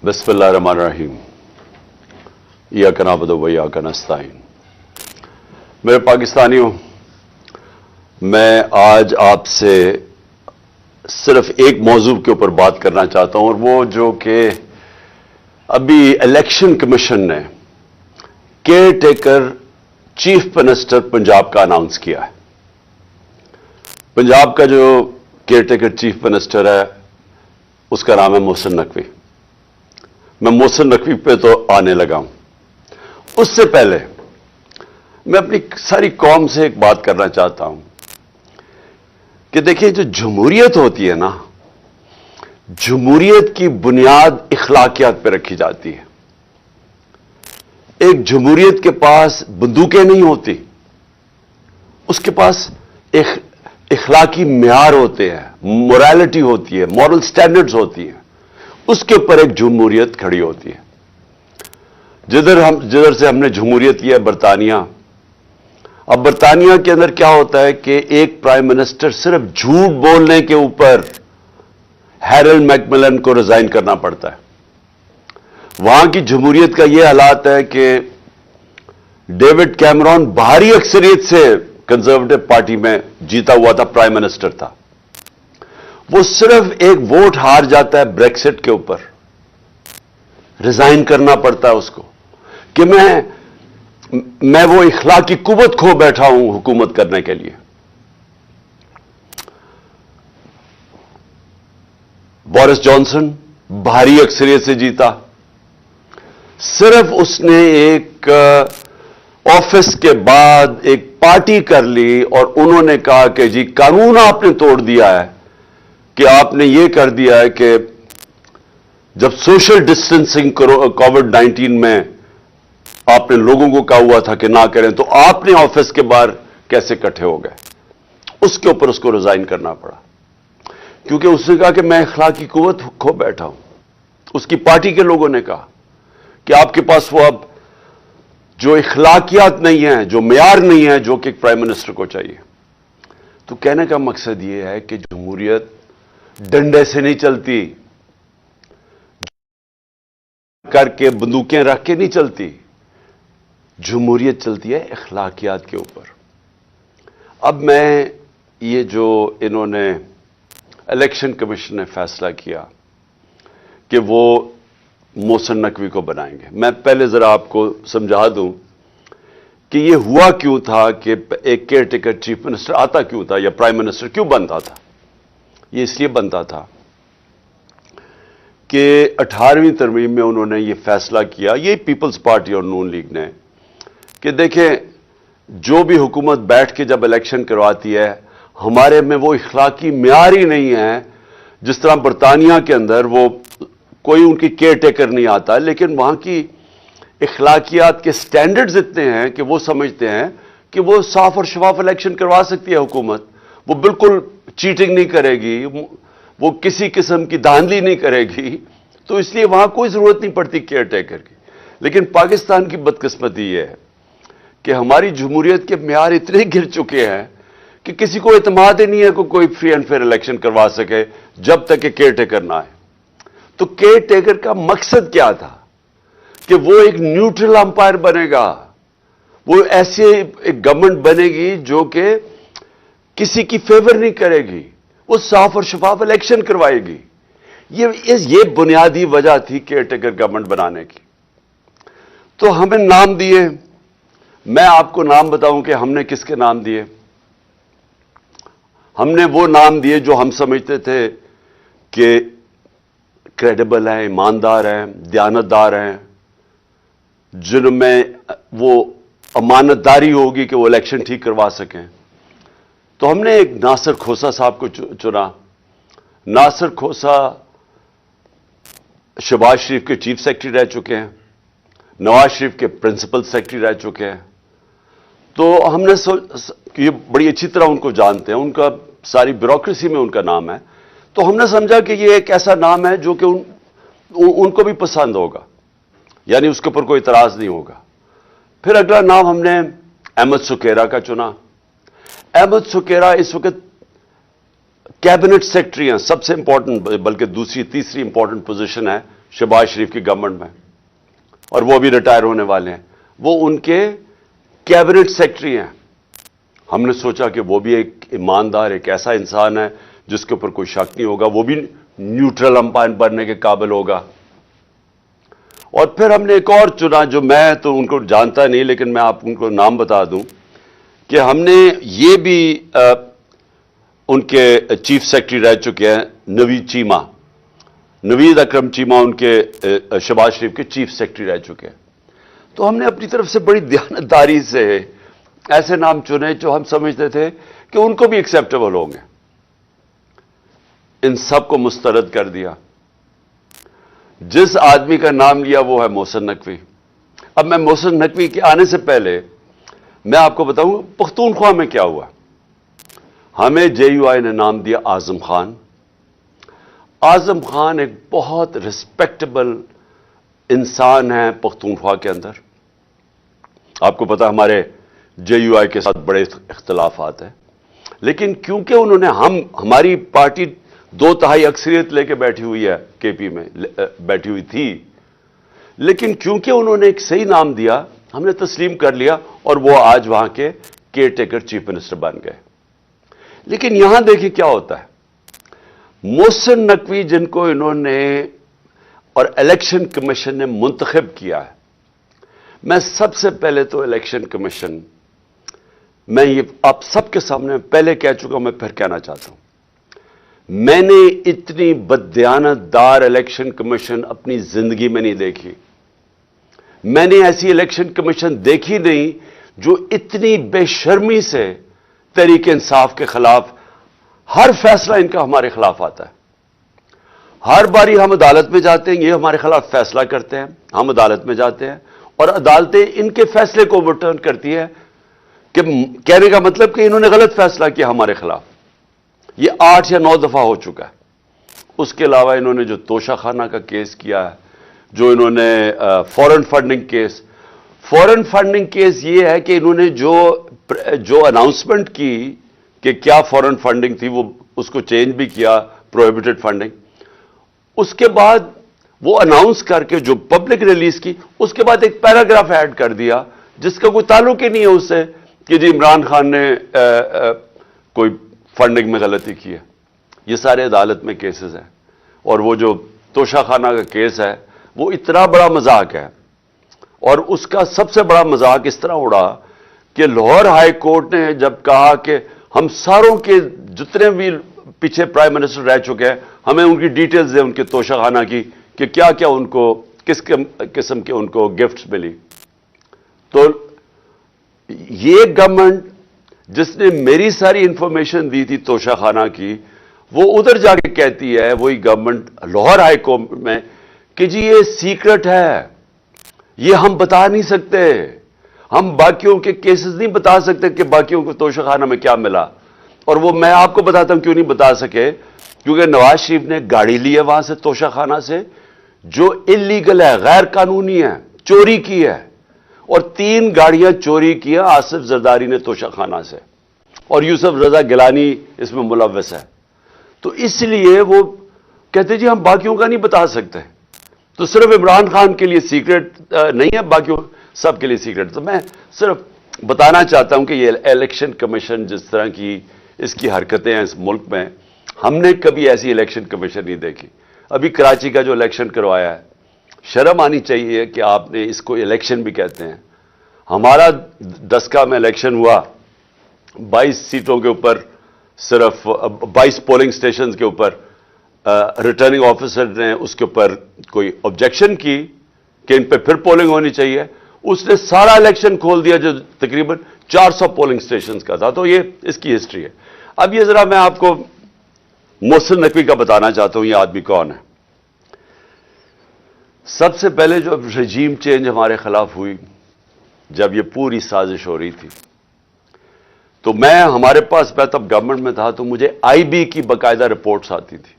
बिस्मिल्लाहिर्रहमानिर्रहीम। इय्याका नअबुदु व इय्याका नस्तईन। मेरे पाकिस्तानियों, मैं आज आपसे सिर्फ एक मौजू के ऊपर बात करना चाहता हूं, और वो जो कि अभी इलेक्शन कमीशन ने care taker chief minister Punjab का अनाउंस किया है। पंजाब का जो केयर टेकर चीफ मिनिस्टर है उसका नाम है मोहसिन नकवी। मैं मोहसिन नकवी पे तो आने लगा हूं। उससे पहले मैं अपनी सारी कौम से एक बात करना चाहता हूं कि देखिए, जो जमहूरियत होती है ना, जमहूरियत की बुनियाद इखलाकियात पे रखी जाती है। एक जमहूरियत के पास बंदूकें नहीं होती, उसके पास एक इखलाकी म्यार होते हैं, मोरालिटी होती है, मॉरल स्टैंडर्ड्स होती हैं। उसके ऊपर एक जमहूरियत खड़ी होती है। जिधर से हमने जमहूरियत लिया बरतानिया। अब बरतानिया के अंदर क्या होता है कि एक प्राइम मिनिस्टर सिर्फ झूठ बोलने के ऊपर हैरोल्ड मैकमिलन को रिजाइन करना पड़ता है। वहां की जमहूरियत का यह हालात है कि डेविड कैमरॉन भारी अक्सरियत से कंजर्वेटिव पार्टी में जीता हुआ था, प्राइम मिनिस्टर था। वो सिर्फ एक वोट हार जाता है ब्रेक्सिट के ऊपर, रिजाइन करना पड़ता है उसको कि मैं वो इखलाकी कुव्वत खो बैठा हूं हुकूमत करने के लिए। बोरिस जॉनसन भारी अक्सरियत से जीता। सिर्फ उसने एक ऑफिस के बाद एक पार्टी कर ली और उन्होंने कहा कि जी कानून आपने तोड़ दिया है, कि आपने ये कर दिया है कि जब सोशल डिस्टेंसिंग कोविड-19 में आपने लोगों को कहा हुआ था कि ना करें, तो आपने ऑफिस के बाहर कैसे इकट्ठे हो गए। उसके ऊपर उसको रिजाइन करना पड़ा, क्योंकि उसने कहा कि मैं इखलाकी कुव्वत खो बैठा हूं। उसकी पार्टी के लोगों ने कहा कि आपके पास वो अब जो इखलाकियात नहीं है, जो मेयार नहीं है, जो कि एक प्राइम मिनिस्टर को चाहिए। तो कहने का मकसद यह है कि जमहूरियत डंडे से नहीं चलती, करके बंदूकें रख के नहीं चलती। जमहूरियत चलती है इखलाकियात के ऊपर। अब मैं ये जो इन्होंने इलेक्शन कमीशन ने फैसला किया कि वो मोहसिन नकवी को बनाएंगे, मैं पहले जरा आपको समझा दूं कि ये हुआ क्यों था कि एक केयर टेकर चीफ मिनिस्टर आता क्यों था, या प्राइम मिनिस्टर क्यों बनता था। ये इसलिए बनता था कि 18वीं तरमीम में उन्होंने ये फैसला किया, ये पीपल्स पार्टी और नून लीग ने, कि देखें, जो भी हुकूमत बैठ के जब इलेक्शन करवाती है, हमारे में वो इखलाकी म्यार ही नहीं है। जिस तरह बरतानिया के अंदर वो कोई उनकी केयर टेकर नहीं आता, लेकिन वहां की इखलाकियात के स्टैंडर्ड्स इतने हैं कि वो समझते हैं कि वो साफ और शफाफ इलेक्शन करवा सकती है हुकूमत। वो बिल्कुल चीटिंग नहीं करेगी, वो किसी किस्म की धांधली नहीं करेगी, तो इसलिए वहां कोई जरूरत नहीं पड़ती केयर टेकर की। लेकिन पाकिस्तान की बदकिस्मती यह है कि हमारी जमहूरियत के म्यार इतने गिर चुके हैं कि किसी को इत्मीनान ही नहीं है कि कोई फ्री एंड फेयर इलेक्शन करवा सके जब तक कि केयर टेकर ना आए। तो केयर टेकर का मकसद क्या था कि वो एक न्यूट्रल अंपायर बनेगा, वो ऐसी एक गवर्नमेंट बनेगी जो कि किसी की फेवर नहीं करेगी, वो साफ और शफाफ इलेक्शन करवाएगी। ये बुनियादी वजह थी केयर टेकर गवर्नमेंट बनाने की। तो हमें नाम दिए। मैं आपको नाम बताऊं कि हमने किसके नाम दिए। हमने वो नाम दिए जो हम समझते थे कि क्रेडिबल हैं, ईमानदार हैं, दयानतदार हैं, जिनमें वो अमानतदारी होगी कि वो इलेक्शन ठीक करवा सकें। तो हमने एक नासिर खोसा साहब को चुना। नासिर खोसा शहबाज शरीफ के चीफ सेक्रेटरी रह चुके हैं, नवाज शरीफ के प्रिंसिपल सेक्रेटरी रह चुके हैं। तो हमने ये बड़ी अच्छी तरह उनको जानते हैं, उनका सारी ब्यूरोक्रेसी में उनका नाम है। तो हमने समझा कि ये एक ऐसा नाम है जो कि उनको भी पसंद होगा, यानी उसके ऊपर कोई इतराज नहीं होगा। फिर अगला नाम हमने अहमद सुकेरा का चुना। अहमद सुकेरा इस वक्त कैबिनेट सेक्रेटरी हैं, सबसे इंपॉर्टेंट, बल्कि दूसरी तीसरी इंपॉर्टेंट पोजीशन है शहबाज शरीफ की गवर्नमेंट में, और वो भी रिटायर होने वाले हैं, वो उनके कैबिनेट सेक्रेटरी हैं। हमने सोचा कि वो भी एक ईमानदार, एक ऐसा इंसान है जिसके ऊपर कोई शक नहीं होगा, वो भी न्यूट्रल अंपायर बनने के काबिल होगा। और फिर हमने एक और चुना, जो मैं तो उनको जानता नहीं, लेकिन मैं आप उनको नाम बता दूं कि हमने ये भी उनके चीफ सेक्रेटरी रह चुके हैं, नवीद अकरम चीमा उनके शहबाज शरीफ के चीफ सेक्रेटरी रह चुके हैं। तो हमने अपनी तरफ से बड़ी दयानतदारी से ऐसे नाम चुने जो हम समझते थे कि उनको भी एक्सेप्टेबल होंगे। इन सब को मुस्तरद कर दिया। जिस आदमी का नाम लिया वो है मोहसिन नकवी। अब मैं मोहसिन नकवी के आने से पहले मैं आपको बताऊं पख्तूनख्वा में क्या हुआ। हमें जेयूआई ने नाम दिया आजम खान। आजम खान एक बहुत रिस्पेक्टेबल इंसान है पख्तूनख्वा के अंदर। आपको पता हमारे जेयूआई के साथ बड़े इख्तलाफात हैं, लेकिन क्योंकि उन्होंने हमारी पार्टी 2/3 अक्सरियत लेके बैठी हुई है, केपी में बैठी हुई थी, लेकिन क्योंकि उन्होंने एक सही नाम दिया हमने तस्लीम कर लिया और वो आज वहां के केयर टेकर चीफ मिनिस्टर बन गए। लेकिन यहां देखिए क्या होता है। मोहसिन नकवी जिनको इन्होंने और इलेक्शन कमीशन ने मुंतखब किया है, मैं सबसे पहले तो इलेक्शन कमीशन, मैं ये आप सबके सामने पहले कह चुका हूं, मैं फिर कहना चाहता हूं, मैंने इतनी बददियानतदार इलेक्शन कमीशन अपनी जिंदगी में नहीं देखी। मैंने ऐसी इलेक्शन कमीशन देखी नहीं जो इतनी बेशर्मी से तहरीक इंसाफ के खिलाफ, हर फैसला इनका हमारे खिलाफ आता है। हर बारी हम अदालत में जाते हैं, ये हमारे खिलाफ फैसला करते हैं, हम अदालत में जाते हैं और अदालतें इनके फैसले को ओवरटर्न करती है, कि कहने का मतलब कि इन्होंने गलत फैसला किया हमारे खिलाफ। ये 8 या 9 दफा हो चुका है। उसके अलावा इन्होंने जो तोशाखाना का केस किया है, जो इन्होंने फॉरेन फंडिंग केस ये है कि इन्होंने जो अनाउंसमेंट की कि क्या फॉरेन फंडिंग थी, वो उसको चेंज भी किया, प्रोहिबिटेड फंडिंग। उसके बाद वो अनाउंस करके जो पब्लिक रिलीज की, उसके बाद एक पैराग्राफ ऐड कर दिया जिसका कोई ताल्लुक ही नहीं है उससे कि जी इमरान खान ने कोई फंडिंग में गलती की है। ये सारे अदालत में केसेस हैं। और वो जो तोशाखाना का केस है वो इतना बड़ा मजाक है, और उसका सबसे बड़ा मजाक इस तरह उड़ा कि लाहौर हाई कोर्ट ने जब कहा कि हम सारों के जितने भी पीछे प्राइम मिनिस्टर रह चुके हैं, हमें उनकी डिटेल्स दें उनके तोशाखाना की, कि क्या क्या उनको किस किस्म के उनको गिफ्ट्स मिली। तो ये गवर्नमेंट जिसने मेरी सारी इंफॉर्मेशन दी थी तोशाखाना की, वो उधर जाके कहती है, वही गवर्नमेंट लाहौर हाई कोर्ट में, कि जी ये सीक्रेट है, ये हम बता नहीं सकते, हम बाकियों के केसेस नहीं बता सकते कि बाकियों को तोशाखाना में क्या मिला। और वो मैं आपको बताता हूं क्यों नहीं बता सके, क्योंकि नवाज शरीफ ने गाड़ी ली है वहां से तोशाखाना से, जो इलीगल है, गैर कानूनी है, चोरी की है, और 3 गाड़ियां चोरी की है आसिफ जरदारी ने तोशाखाना से, और यूसुफ रजा गिलानी इसमें मुलव्वस है। तो इसलिए वो कहते जी हम बाकियों का नहीं बता सकते। तो सिर्फ इमरान खान के लिए सीक्रेट नहीं है, बाकियों सब के लिए सीक्रेट। तो मैं सिर्फ बताना चाहता हूं कि ये इलेक्शन कमीशन जिस तरह की इसकी हरकतें हैं इस मुल्क में, हमने कभी ऐसी इलेक्शन कमीशन नहीं देखी। अभी कराची का जो इलेक्शन करवाया है, शर्म आनी चाहिए कि आपने इसको इलेक्शन भी कहते हैं। हमारा दसका में इलेक्शन हुआ, 22 सीटों के ऊपर, सिर्फ 22 पोलिंग स्टेशन के ऊपर रिटर्निंग ऑफिसर ने उसके ऊपर कोई ऑब्जेक्शन की कि इन पे फिर पोलिंग होनी चाहिए। उसने सारा इलेक्शन खोल दिया जो तकरीबन 400 पोलिंग स्टेशन का था। तो ये इसकी हिस्ट्री है। अब ये जरा मैं आपको मोहसिन नकवी का बताना चाहता हूं, ये आदमी कौन है। सबसे पहले जो रजीम चेंज हमारे खिलाफ हुई, जब ये पूरी साजिश हो रही थी, तो हमारे पास मैं तब गवर्नमेंट में था, तो मुझे आईबी की बाकायदा रिपोर्ट्स आती थी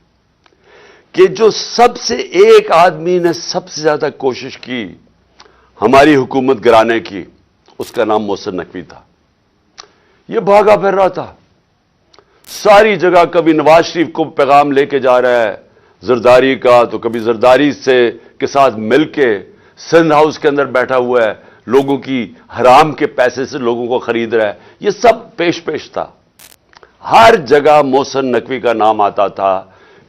कि जो सबसे एक आदमी ने सबसे ज्यादा कोशिश की हमारी हुकूमत गिराने की, उसका नाम मोहसिन नकवी था। ये भागा फिर रहा था। ساری جگہ کبھی نواز شریف کو پیغام لے کے جا رہا ہے زرداری کا، تو کبھی زرداری کے ساتھ مل کے سندھ ہاؤس کے اندر بیٹھا ہوا ہے، لوگوں کی حرام کے پیسے سے لوگوں کو خرید رہا ہے. یہ سب پیش تھا. ہر جگہ محسن نقوی کا نام آتا تھا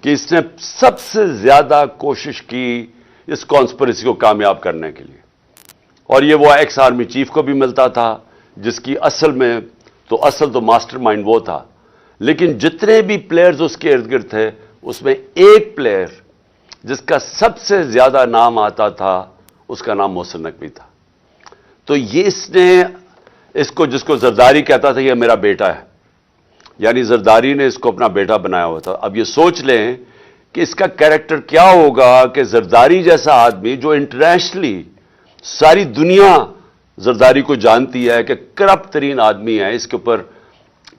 کہ اس نے سب سے زیادہ کوشش کی اس کانسپریسی کو کامیاب کرنے کے لیے. اور یہ وہ ایکس آرمی چیف کو بھی ملتا تھا جس کی اصل تو ماسٹر مائنڈ وہ تھا. لیکن جتنے بھی پلیئرز اس کے ارد گرد تھے اس میں ایک پلیئر جس کا سب سے زیادہ نام آتا تھا اس کا نام محسن نقوی تھا. تو یہ اس کو جس کو زرداری کہتا تھا یہ میرا بیٹا ہے، یعنی زرداری نے اس کو اپنا بیٹا بنایا ہوا تھا. اب یہ سوچ لیں کہ اس کا کیریکٹر کیا ہوگا کہ زرداری جیسا آدمی جو انٹرنیشنلی ساری دنیا زرداری کو جانتی ہے کہ کرپٹ ترین آدمی ہے، اس کے اوپر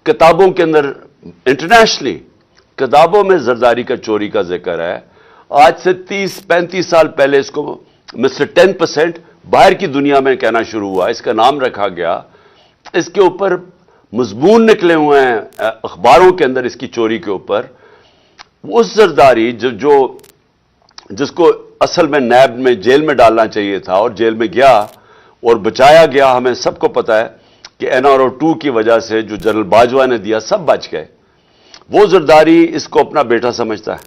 کتابوں کے اندر انٹرنیشنلی کتابوں میں زرداری کا چوری کا ذکر ہے. آج سے 30-35 سال پہلے اس کو مسٹر 10% باہر کی دنیا میں کہنا شروع ہوا، اس کا نام رکھا گیا. اس کے اوپر مضمون نکلے ہوئے ہیں اخباروں کے اندر اس کی چوری کے اوپر. اس زرداری جس کو اصل میں نیب میں جیل میں ڈالنا چاہیے تھا اور جیل میں گیا اور بچایا گیا، ہمیں سب کو پتا ہے کہ NRO2 کی وجہ سے جو جنرل باجوہ نے دیا سب بچ گئے. وہ زرداری اس کو اپنا بیٹا سمجھتا ہے،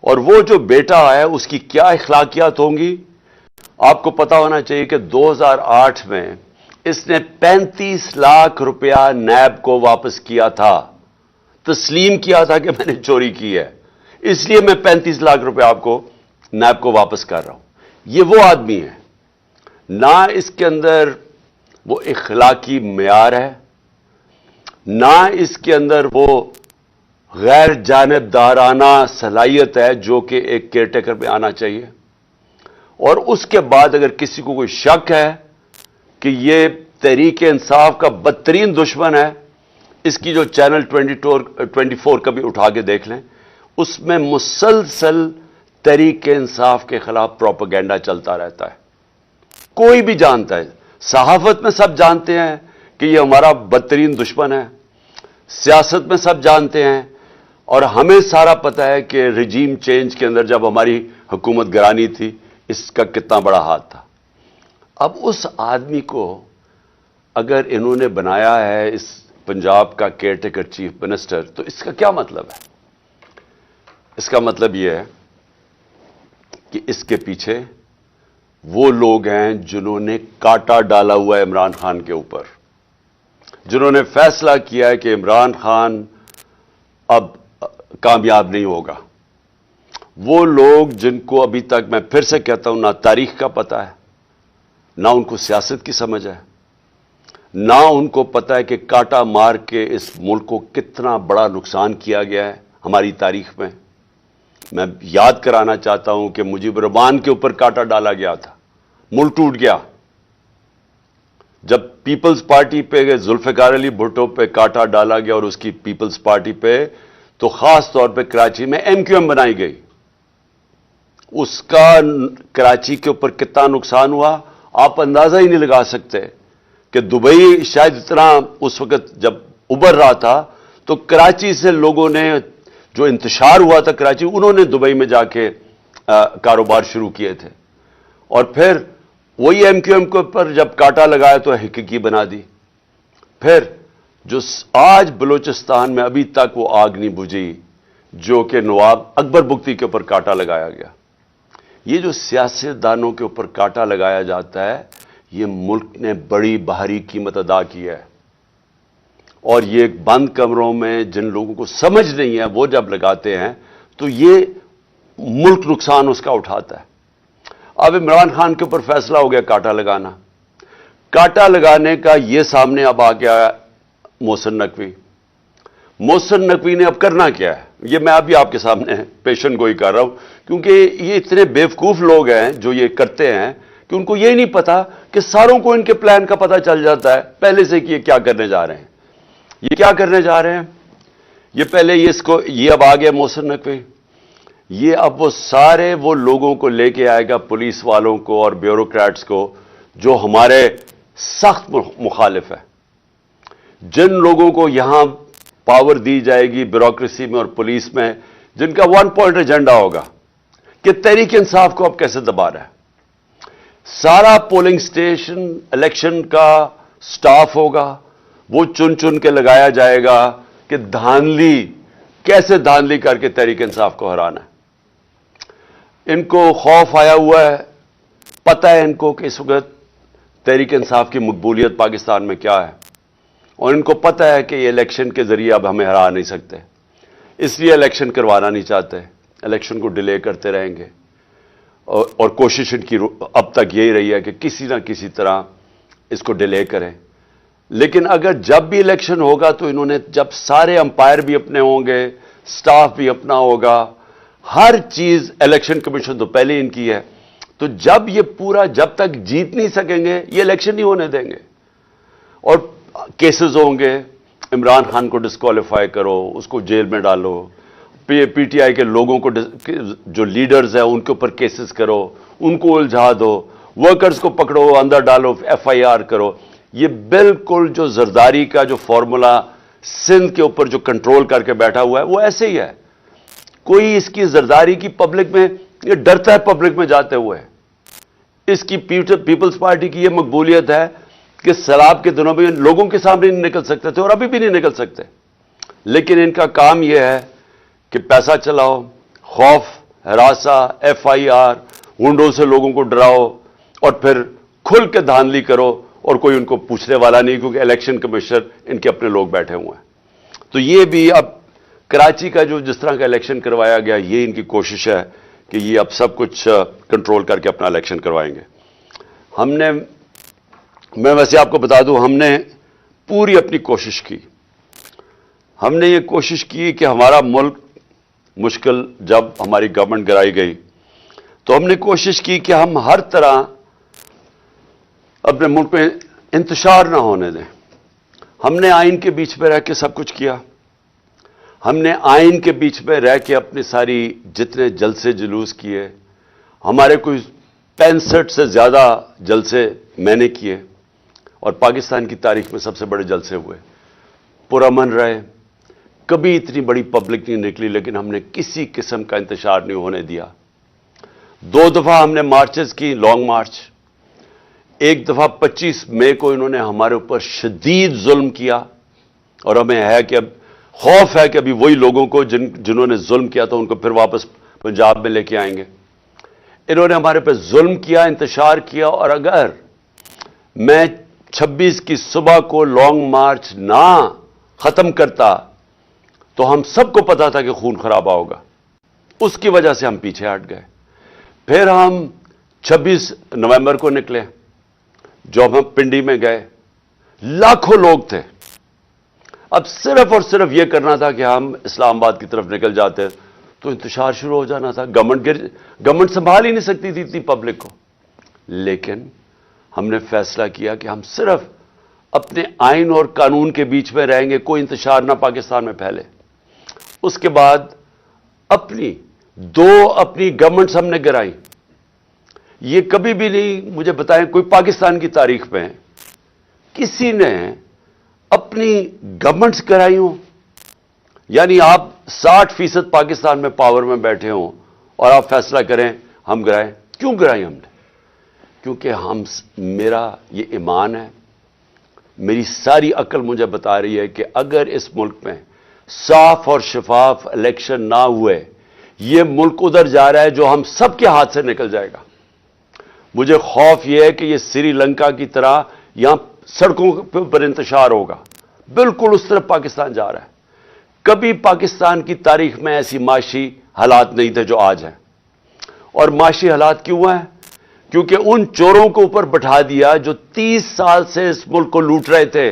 اور وہ جو بیٹا ہے اس کی کیا اخلاقیات ہوں گی آپ کو پتا ہونا چاہیے کہ 2008 میں اس نے 35 لاکھ روپیہ نیب کو واپس کیا تھا، تسلیم کیا تھا کہ میں نے چوری کی ہے، اس لیے میں 35 لاکھ روپیہ آپ کو نیب کو واپس کر رہا ہوں. یہ وہ آدمی ہے، نہ اس کے اندر وہ اخلاقی معیار ہے، نہ اس کے اندر وہ غیر جانبدارانہ صلاحیت ہے جو کہ ایک کیئر ٹیکر میں آنا چاہیے. اور اس کے بعد اگر کسی کو کوئی شک ہے کہ یہ تحریک انصاف کا بدترین دشمن ہے، اس کی جو چینل 24 کا بھی اٹھا کے دیکھ لیں، اس میں مسلسل تحریک انصاف کے خلاف پروپیگنڈا چلتا رہتا ہے. کوئی بھی جانتا ہے، صحافت میں سب جانتے ہیں کہ یہ ہمارا بدترین دشمن ہے، سیاست میں سب جانتے ہیں، اور ہمیں سارا پتہ ہے کہ رجیم چینج کے اندر جب ہماری حکومت گرانی تھی اس کا کتنا بڑا ہاتھ تھا. اب اس آدمی کو اگر انہوں نے بنایا ہے اس پنجاب کا کیئر ٹیکر چیف منسٹر، تو اس کا کیا مطلب ہے؟ اس کا مطلب یہ ہے کہ اس کے پیچھے وہ لوگ ہیں جنہوں نے کاٹا ڈالا ہوا ہے عمران خان کے اوپر، جنہوں نے فیصلہ کیا ہے کہ عمران خان اب کامیاب نہیں ہوگا. وہ لوگ جن کو ابھی تک میں پھر سے کہتا ہوں نہ تاریخ کا پتہ ہے، نہ ان کو سیاست کی سمجھ ہے، نہ ان کو پتہ ہے کہ کاٹا مار کے اس ملک کو کتنا بڑا نقصان کیا گیا ہے ہماری تاریخ میں. میں یاد کرانا چاہتا ہوں کہ مجیب الرحمان کے اوپر کاٹا ڈالا گیا تھا، ملک ٹوٹ گیا. جب پیپلز پارٹی پہ ذوالفقار علی بھٹو پہ کاٹا ڈالا گیا اور اس کی پیپلز پارٹی پہ، تو خاص طور پہ کراچی میں MQM بنائی گئی، اس کا کراچی کے اوپر کتنا نقصان ہوا آپ اندازہ ہی نہیں لگا سکتے. کہ دبئی شاید اتنا اس وقت جب ابھر رہا تھا تو کراچی سے لوگوں نے جو انتشار ہوا تھا کراچی، انہوں نے دبئی میں جا کے کاروبار شروع کیے تھے، اور پھر وہی MQM کے اوپر جب کاٹا لگایا تو حقیقی بنا دی. پھر جو آج بلوچستان میں ابھی تک وہ آگ نہیں بجھی جو کہ نواب اکبر بگٹی کے اوپر کاٹا لگایا گیا. یہ جو سیاستدانوں کے اوپر کاٹا لگایا جاتا ہے، یہ ملک نے بڑی بھاری قیمت ادا کی ہے. اور یہ بند کمروں میں جن لوگوں کو سمجھ نہیں ہے وہ جب لگاتے ہیں تو یہ ملک نقصان اس کا اٹھاتا ہے. اب عمران خان کے اوپر فیصلہ ہو گیا کاٹا لگانا. کاٹا لگانے کا یہ سامنے اب آ گیا محسن نقوی. محسن نقوی نے اب کرنا کیا ہے، یہ میں ابھی آپ کے سامنے پیشن گوئی کر رہا ہوں، کیونکہ یہ اتنے بیوقوف لوگ ہیں جو یہ کرتے ہیں کہ ان کو یہ نہیں پتا کہ ساروں کو ان کے پلان کا پتہ چل جاتا ہے پہلے سے کہ یہ کیا کرنے جا رہے ہیں. یہ کیا کرنے جا رہے ہیں، یہ پہلے یہ اب آ گیا محسن نقوی. یہ اب وہ سارے وہ لوگوں کو لے کے آئے گا، پولیس والوں کو اور بیوروکریٹس کو جو ہمارے سخت مخالف ہے، جن لوگوں کو یہاں पावर दी जाएगी ब्यूरोक्रेसी में और पुलिस में, जिनका वन पॉइंट एजेंडा होगा कि तहरीक इंसाफ को अब कैसे दबा रहा है। सारा पोलिंग स्टेशन इलेक्शन का स्टाफ होगा, वो चुन चुन के लगाया जाएगा कि कैसे धांधली करके तहरीक इंसाफ को हराना है। इनको खौफ आया हुआ है, पता है इनको कि इस वक्त तहरीक इंसाफ की मकबूलियत पाकिस्तान में क्या है, और इनको पता है कि ये इलेक्शन के जरिए अब हमें हरा नहीं सकते, इसलिए इलेक्शन करवाना नहीं चाहते, इलेक्शन को डिले करते रहेंगे। और कोशिश इनकी अब तक यही रही है कि किसी ना किसी तरह इसको डिले करें। लेकिन अगर जब भी इलेक्शन होगा तो इन्होंने, जब सारे अंपायर भी अपने होंगे, स्टाफ भी अपना होगा, हर चीज इलेक्शन कमीशन तो पहले इनकी है, तो जब ये पूरा, जब तक जीत नहीं सकेंगे ये इलेक्शन नहीं होने देंगे। और केसेस होंगे, इमरान खान को डिस्क्वालीफाई करो, उसको जेल में डालो, पीटीआई के लोगों को, जो लीडर्स हैं उनके ऊपर केसेस करो, उनको उलझा दो, वर्कर्स को पकड़ो, अंदर डालो, एफआईआर करो। ये बिल्कुल जो जरदारी का जो फॉर्मूला सिंध के ऊपर जो कंट्रोल करके बैठा हुआ है वो ऐसे ही है। कोई इसकी जरदारी की पब्लिक में, ये डरता है पब्लिक में जाते हुए। इसकी पीपल्स पार्टी की ये मकबूलियत है कि सैलाब के दिनों में लोगों के सामने नहीं निकल सकते थे और अभी भी नहीं निकल सकते, लेकिन इनका काम यह है कि पैसा चलाओ, खौफ, हरासा, एफआईआर, गुंडों से लोगों को डराओ और फिर खुल के धांधली करो, और कोई उनको पूछने वाला नहीं, क्योंकि इलेक्शन कमिश्नर इनके अपने लोग बैठे हुए हैं। तो ये भी अब कराची का जो जिस तरह का इलेक्शन करवाया गया, ये इनकी कोशिश है कि ये अब सब कुछ कंट्रोल करके अपना इलेक्शन करवाएंगे। मैं वैसे आपको बता दूं, हमने पूरी अपनी कोशिश की। हमने ये कोशिश की कि हमारा मुल्क मुश्किल, जब हमारी गवर्नमेंट गिराई गई तो हमने कोशिश की कि हम हर तरह अपने मुल्क में इंतशार ना होने दें। हमने आइन के बीच में रह के सब कुछ किया। हमने आइन के बीच में रह के अपनी सारी जितने जलसे जुलूस किए, हमारे कोई 65 से ज़्यादा जलसे मैंने किए, और पाकिस्तान की तारीख में सबसे बड़े जलसे हुए, पुरअमन रहे, कभी इतनी बड़ी पब्लिक नहीं निकली, लेकिन हमने किसी किस्म का इंतशार नहीं होने दिया। 2 दफ़ा हमने मार्चेस की, लॉन्ग मार्च। एक दफ़ा 25 मई को इन्होंने हमारे ऊपर शदीद जुल्म किया, और हमें है कि अब खौफ है कि अभी वही लोगों को जिन्होंने जुल्म किया था उनको फिर वापस पंजाब में लेके आएंगे। इन्होंने हमारे पर जुल्म किया, इंतशार किया, और अगर मैं 26 की सुबह को लॉन्ग मार्च ना खत्म करता तो हम सबको पता था कि खून खराबा होगा। उसकी वजह से हम पीछे हट गए। फिर हम 26 नवंबर को निकले, जब हम पिंडी में गए, लाखों लोग थे। अब सिर्फ और सिर्फ यह करना था कि हम इस्लामाबाद की तरफ निकल जाते तो इंतशार शुरू हो जाना था। गवर्नमेंट संभाल ही नहीं सकती थी इतनी पब्लिक को। लेकिन हमने फैसला किया कि हम सिर्फ अपने आइन और कानून के बीच में रहेंगे, कोई इंतशार ना पाकिस्तान में फैले। उसके बाद अपनी गवर्नमेंट्स हमने गिराई। ये कभी भी नहीं, मुझे बताएं, कोई पाकिस्तान की तारीख में किसी ने अपनी गवर्नमेंट्स गिराई हो। यानी आप 60% पाकिस्तान में पावर में बैठे हों और आप फैसला करें हम गिराएं। क्यों गिराई हमने? क्योंकि मेरा ये ईमान है, मेरी सारी अक्ल मुझे बता रही है कि अगर इस मुल्क में साफ और शफाफ इलेक्शन ना हुए, ये मुल्क उधर जा रहा है जो हम सबके हाथ से निकल जाएगा। मुझे खौफ यह है कि ये श्रीलंका की तरह यहां सड़कों पर इंतशार होगा। बिल्कुल उस तरफ पाकिस्तान जा रहा है। कभी पाकिस्तान की तारीख में ऐसी माशी हालात नहीं थे जो आज हैं। और माशी हालात क्यों हैं? क्योंकि उन चोरों को ऊपर बैठा दिया जो 30 साल से इस मुल्क को लूट रहे थे।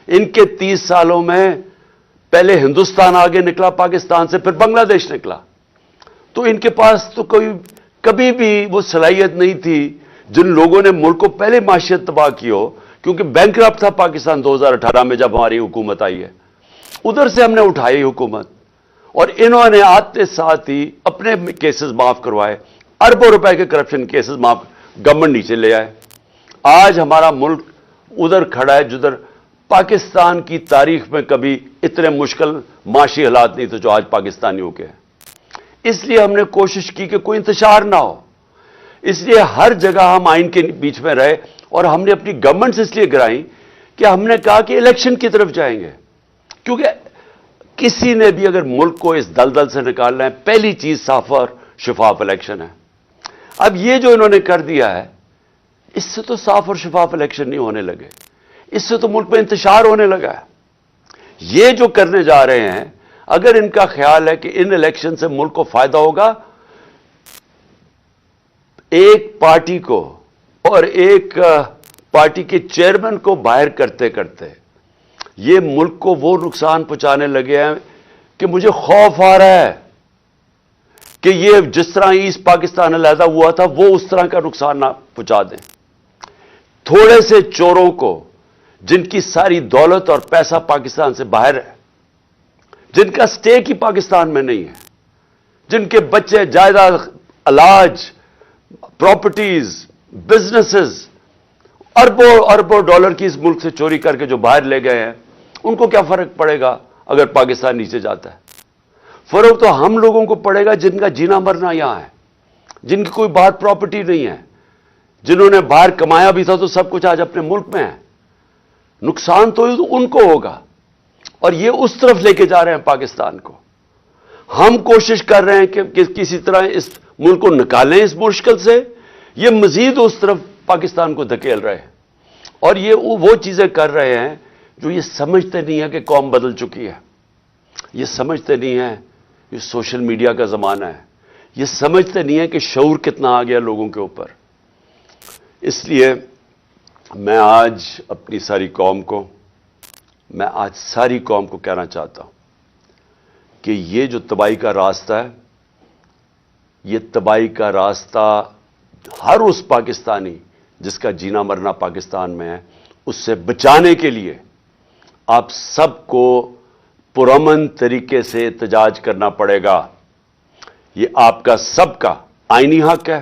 इनके 30 सालों में पहले हिंदुस्तान आगे निकला पाकिस्तान से, फिर बांग्लादेश निकला। तो इनके पास तो कभी भी वो सलाहियत नहीं थी जिन लोगों ने मुल्क को पहले माशियत तबाह की हो, क्योंकि बैंकरप्ट था पाकिस्तान 2018 में जब हमारी हुकूमत आई है। उधर से हमने उठाई हुकूमत, और इन्होंने आते साथ ही अपने केसेस माफ करवाए, अरबों रुपए के करप्शन केसेस माफ, गवर्नमेंट नीचे ले आए। आज हमारा मुल्क उधर खड़ा है जिधर پاکستان کی تاریخ میں کبھی اتنے مشکل معاشی حالات نہیں تھے جو آج پاکستانیوں کے ہیں. اس لیے ہم نے کوشش کی کہ کوئی انتشار نہ ہو. اس لیے ہر جگہ ہم آئین کے بیچ میں رہے اور ہم نے اپنی گورنمنٹس اس لیے گرائیں کہ ہم نے کہا کہ الیکشن کی طرف جائیں گے. کیونکہ کسی نے بھی اگر ملک کو اس دلدل سے نکالنا ہے، پہلی چیز صاف اور شفاف الیکشن ہے. اب یہ جو انہوں نے کر دیا ہے، اس سے تو صاف اور شفاف الیکشن نہیں ہونے لگے، اس سے تو ملک میں انتشار ہونے لگا ہے. یہ جو کرنے جا رہے ہیں، اگر ان کا خیال ہے کہ ان الیکشن سے ملک کو فائدہ ہوگا، ایک پارٹی کو اور ایک پارٹی کے چیئرمین کو باہر کرتے کرتے یہ ملک کو وہ نقصان پہنچانے لگے ہیں کہ مجھے خوف آ رہا ہے کہ یہ جس طرح ایسٹ پاکستان علیحدہ ہوا تھا وہ اس طرح کا نقصان نہ پہنچا دیں. تھوڑے سے چوروں کو جن کی ساری دولت اور پیسہ پاکستان سے باہر ہے، جن کا سٹیک ہی پاکستان میں نہیں ہے، جن کے بچے جائیداد، علاج، پراپرٹیز، بزنسز اربوں اربوں ڈالر کی اس ملک سے چوری کر کے جو باہر لے گئے ہیں، ان کو کیا فرق پڑے گا اگر پاکستان نیچے جاتا ہے؟ فرق تو ہم لوگوں کو پڑے گا جن کا جینا مرنا یہاں ہے، جن کی کوئی باہر پراپرٹی نہیں ہے، جنہوں نے باہر کمایا بھی تھا تو سب کچھ آج اپنے ملک میں ہے. نقصان تو ان کو ہوگا اور یہ اس طرف لے کے جا رہے ہیں پاکستان کو. ہم کوشش کر رہے ہیں کہ کسی طرح اس ملک کو نکالیں اس مشکل سے، یہ مزید اس طرف پاکستان کو دھکیل رہے ہیں. اور یہ وہ چیزیں کر رہے ہیں جو یہ سمجھتے نہیں ہیں کہ قوم بدل چکی ہے. یہ سمجھتے نہیں ہیں یہ سوشل میڈیا کا زمانہ ہے. یہ سمجھتے نہیں ہیں کہ شعور کتنا آ گیا لوگوں کے اوپر. اس لیے میں آج اپنی ساری قوم کو کہنا چاہتا ہوں کہ یہ جو تباہی کا راستہ ہے، یہ تباہی کا راستہ ہر اس پاکستانی جس کا جینا مرنا پاکستان میں ہے، اس سے بچانے کے لیے آپ سب کو پرامن طریقے سے احتجاج کرنا پڑے گا. یہ آپ کا سب کا آئینی حق ہے،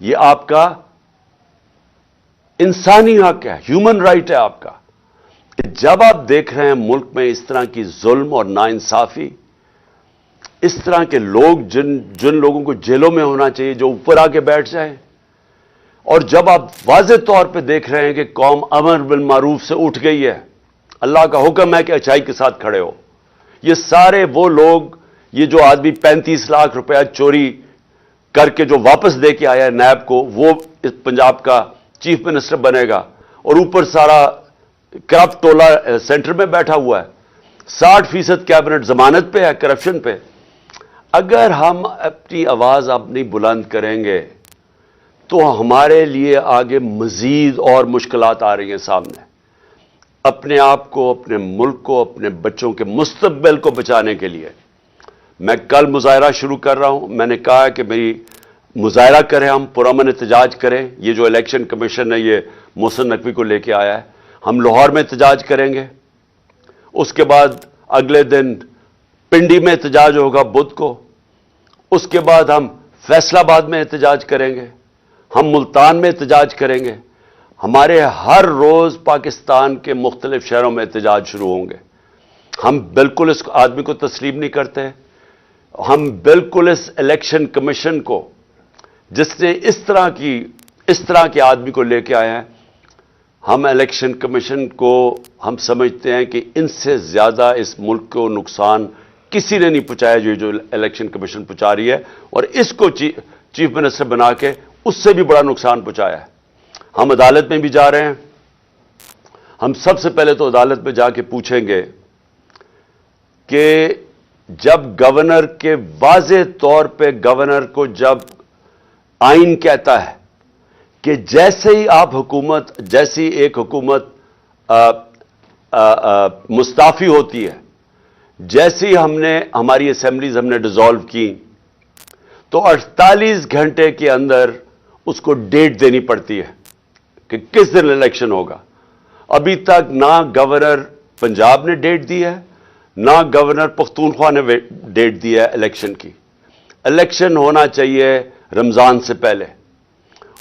یہ آپ کا انسانی حق ہے، ہیومن رائٹ ہے آپ کا. جب آپ دیکھ رہے ہیں ملک میں اس طرح کی ظلم اور ناانصافی، اس طرح کے لوگ جن لوگوں کو جیلوں میں ہونا چاہیے جو اوپر آ کے بیٹھ جائیں، اور جب آپ واضح طور پہ دیکھ رہے ہیں کہ قوم امر بالمعروف سے اٹھ گئی ہے، اللہ کا حکم ہے کہ اچھائی کے ساتھ کھڑے ہو. یہ سارے وہ لوگ، یہ جو آدمی 35 لاکھ روپیہ چوری کر کے جو واپس دے کے آیا ہے نیب کو، وہ پنجاب کا چیف منسٹر بنے گا اور اوپر سارا کرپٹ ٹولہ سینٹر میں بیٹھا ہوا ہے. 60% کیبنٹ ضمانت پہ ہے کرپشن پہ. اگر ہم اپنی آواز اب نہیں بلند کریں گے تو ہمارے لیے آگے مزید اور مشکلات آ رہی ہیں سامنے. اپنے آپ کو، اپنے ملک کو، اپنے بچوں کے مستقبل کو بچانے کے لیے میں کل مظاہرہ شروع کر رہا ہوں. میں نے کہا کہ میری مظاہرہ کریں، ہم پرامن احتجاج کریں. یہ جو الیکشن کمیشن ہے یہ محسن نقوی کو لے کے آیا ہے، ہم لاہور میں احتجاج کریں گے. اس کے بعد اگلے دن پنڈی میں احتجاج ہوگا بدھ کو. اس کے بعد ہم فیصل آباد میں احتجاج کریں گے، ہم ملتان میں احتجاج کریں گے. ہمارے ہر روز پاکستان کے مختلف شہروں میں احتجاج شروع ہوں گے. ہم بالکل اس آدمی کو تسلیم نہیں کرتے. ہم بالکل اس الیکشن کمیشن کو، جس نے اس طرح کے آدمی کو لے کے آئے ہیں، ہم الیکشن کمیشن کو ہم سمجھتے ہیں کہ ان سے زیادہ اس ملک کو نقصان کسی نے نہیں پہنچایا جو الیکشن کمیشن پہنچا رہی ہے، اور اس کو چیف منسٹر بنا کے اس سے بھی بڑا نقصان پہنچایا ہے. ہم عدالت میں بھی جا رہے ہیں. ہم سب سے پہلے تو عدالت میں جا کے پوچھیں گے کہ جب گورنر کے واضح طور پہ گورنر کو جب آئین کہتا ہے کہ جیسے ہی آپ جیسی ایک حکومت مستعفی ہوتی ہے، جیسے ہی ہماری اسمبلیز ہم نے ڈیزالو کی تو 48 گھنٹے کے اندر اس کو ڈیٹ دینی پڑتی ہے کہ کس دن الیکشن ہوگا. ابھی تک نہ گورنر پنجاب نے ڈیٹ دی ہے، نہ گورنر پختونخوا نے ڈیٹ دی ہے الیکشن کی. الیکشن ہونا چاہیے رمضان سے پہلے.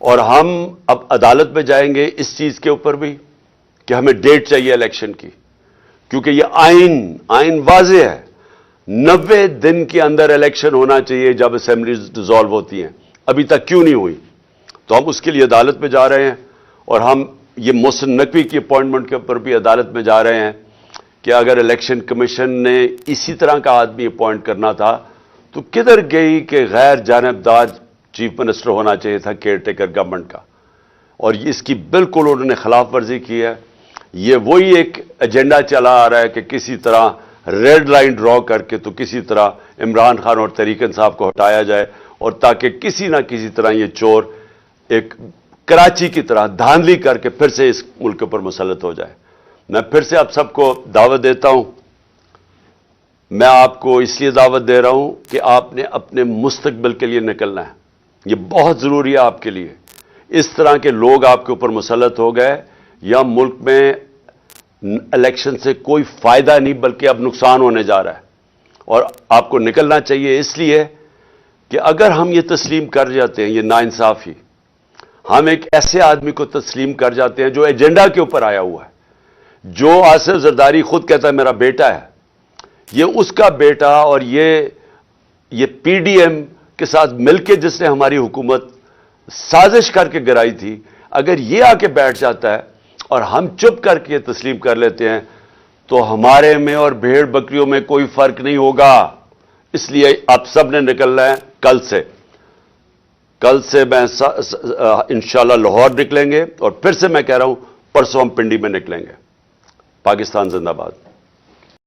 اور ہم اب عدالت میں جائیں گے اس چیز کے اوپر بھی کہ ہمیں ڈیٹ چاہیے الیکشن کی، کیونکہ یہ آئین واضح ہے، 90 دن کے اندر الیکشن ہونا چاہیے جب اسمبلیز ڈیزالو ہوتی ہیں، ابھی تک کیوں نہیں ہوئی؟ تو ہم اس کے لیے عدالت میں جا رہے ہیں، اور ہم یہ محسن نقوی کی اپوائنٹمنٹ کے اوپر بھی عدالت میں جا رہے ہیں کہ اگر الیکشن کمیشن نے اسی طرح کا آدمی اپوائنٹ کرنا تھا تو کدھر گئی کہ غیر جانبدار چیف منسٹر ہونا چاہیے تھا کیئر ٹیکر گورنمنٹ کا، اور اس کی بالکل انہوں نے خلاف ورزی کی ہے۔ یہ وہی ایک ایجنڈا چلا آ رہا ہے کہ کسی طرح ریڈ لائن ڈرا کر کے تو کسی طرح عمران خان اور طریق انصاف کو ہٹایا جائے، اور تاکہ کسی نہ کسی طرح یہ چور ایک کراچی کی طرح دھاندلی کر کے پھر سے اس ملک پر مسلط ہو جائے۔ میں پھر سے آپ سب کو دعوت دیتا ہوں، میں آپ کو اس لیے دعوت دے رہا ہوں کہ آپ نے اپنے مستقبل کے لیے نکلنا ہے، یہ بہت ضروری ہے آپ کے لیے۔ اس طرح کے لوگ آپ کے اوپر مسلط ہو گئے، یا ملک میں الیکشن سے کوئی فائدہ نہیں بلکہ اب نقصان ہونے جا رہا ہے، اور آپ کو نکلنا چاہیے اس لیے کہ اگر ہم یہ تسلیم کر جاتے ہیں، یہ ناانصافی، ہم ایک ایسے آدمی کو تسلیم کر جاتے ہیں جو ایجنڈا کے اوپر آیا ہوا ہے، جو آصف زرداری خود کہتا ہے میرا بیٹا ہے، یہ اس کا بیٹا، اور یہ پی ڈی ایم کے ساتھ مل کے جس نے ہماری حکومت سازش کر کے گرائی تھی، اگر یہ آ کے بیٹھ جاتا ہے اور ہم چپ کر کے تسلیم کر لیتے ہیں تو ہمارے میں اور بھیڑ بکریوں میں کوئی فرق نہیں ہوگا۔ اس لیے آپ سب نے نکلنا ہے کل سے میں انشاءاللہ لاہور نکلیں گے، اور پھر سے میں کہہ رہا ہوں پرسوں ہم پنڈی میں نکلیں گے۔ پاکستان زندہ باد۔